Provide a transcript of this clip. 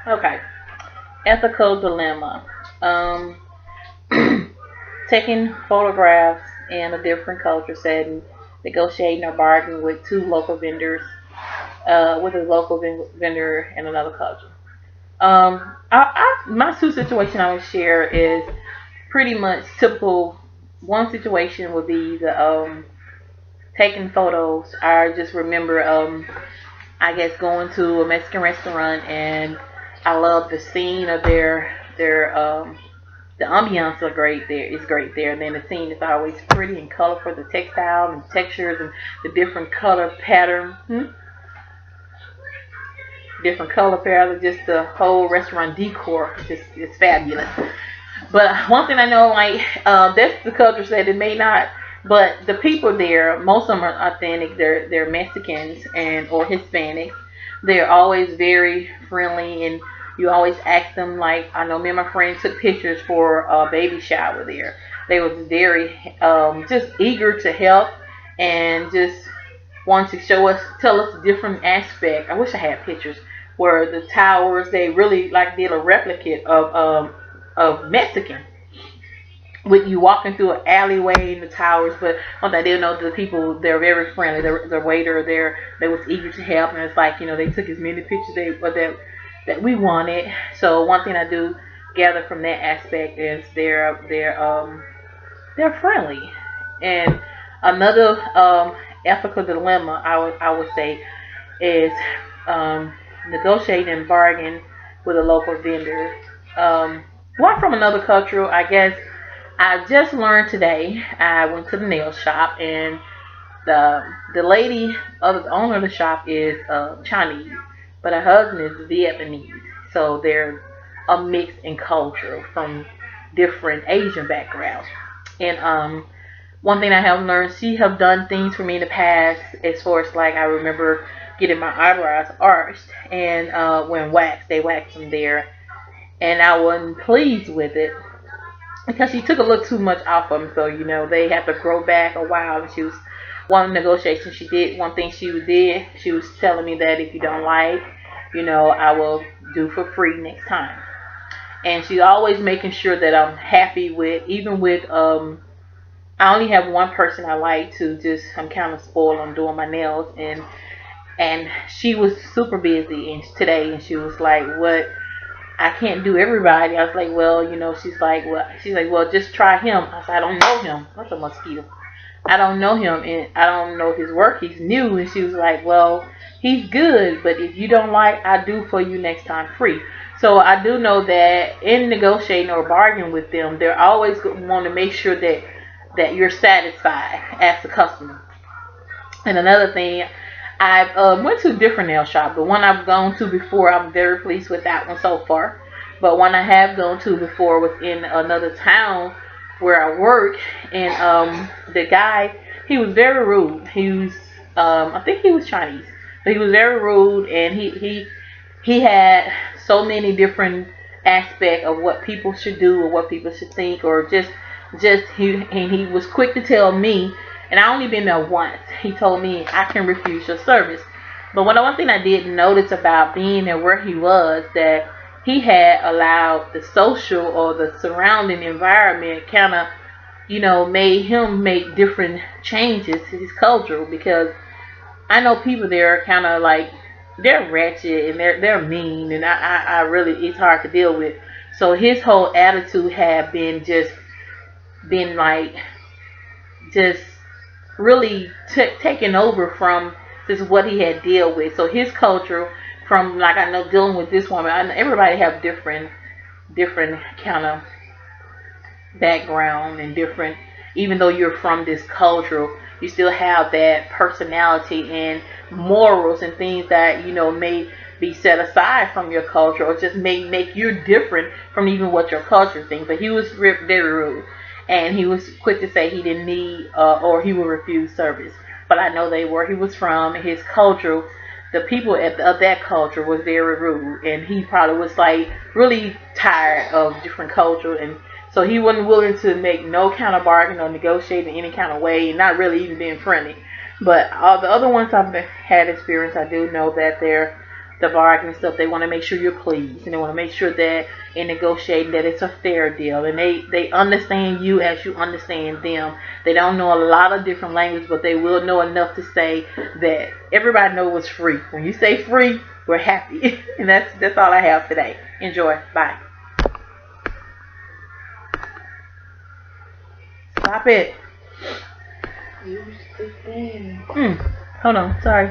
Okay. Ethical dilemma. Um, Taking photographs in a different culture setting, negotiating or bargaining with two local vendors, with a local vendor in another culture. My two situation I would share is pretty much typical. One situation would be the taking photos. I just remember I guess going to a Mexican restaurant and I love the scene of their the ambiance are great there. It's great there, and then the scene is always pretty and colorful. The textile and textures and the different color pattern, different color pattern. Just the whole restaurant decor just is fabulous. But one thing I know, like that's the culture that it may not, but the people there, most of them are authentic. They're Mexicans and or Hispanics. They're always very friendly, and you always ask them. Like I know, me and my friend took pictures for a baby shower there. They was very just eager to help and just want to show us, tell us a different aspect. I wish I had pictures where the towers they really like did a replicate of Mexican with you walking through an alleyway in the towers. But one thing I did know, the people they're very friendly. The waiter there, they was eager to help, and it's like they took as many pictures that we wanted. So one thing I do gather from that aspect is they're friendly. And another ethical dilemma I would say is negotiating and bargaining with a local vendor. One from another culture, I guess. I just learned today. I went to the nail shop and the lady, the owner of the shop is Chinese, but her husband is Vietnamese. So they're a mix in culture from different Asian backgrounds. And one thing I have learned, she have done things for me in the past as far as like I remember getting my eyebrows arched and when waxed, they waxed them there, and I wasn't pleased with it because she took a little too much off of them. So they have to grow back a while. And she was one negotiation she did. One thing she was telling me that if you don't like, I will do for free next time. And she's always making sure that I'm happy with, even with I only have one person I like to just. I'm kind of spoiled on doing my nails, and she was super busy and today, and she was like, "What? I can't do everybody." I was like, "Well, she's like, well, just try him." I said, "I don't know him." That's a mosquito. I don't know him, and I don't know his work. He's new, and she was like, "Well, he's good, but if you don't like, I do for you next time free." So I do know that in negotiating or bargaining with them, they're always want to make sure that you're satisfied as the customer. And another thing, I've went to different nail shops. The one I've gone to before, I'm very pleased with that one so far. But one I have gone to before was in another town where I work, and the guy, he was very rude. He was, I think he was Chinese, but he was very rude, and he had so many different aspects of what people should do or what people should think, or just he was quick to tell me, and I only been there once. He told me I can refuse your service. But one thing I did notice about being there where he was, that he had allowed the social or the surrounding environment kind of made him make different changes to his culture, because I know people there are kind of like they're ratchet and they're mean, and I really, it's hard to deal with. So his whole attitude had been like just really taken over from just what he had dealt with. So his culture, from like I know dealing with this woman, everybody have different kind of background and different. Even though you're from this culture, you still have that personality and morals and things that may be set aside from your culture, or just may make you different from even what your culture thinks. But he was very rude, and he was quick to say he didn't need or he would refuse service. But I know where he was from, his culture, the people of that culture was very rude, and he probably was like really tired of different culture, and so he wasn't willing to make no kind of bargain or negotiate in any kind of way, and not really even being friendly. But all the other ones I've had experience, I do know that they're the bargain and stuff, they want to make sure you're pleased, and they want to make sure that in negotiating that it's a fair deal, and they understand you as you understand them. They don't know a lot of different language, but they will know enough to say that everybody knows what's free. When you say free, we're happy. And that's all I have today. Enjoy. Bye. Stop it. Use the thing. Hold on. Sorry.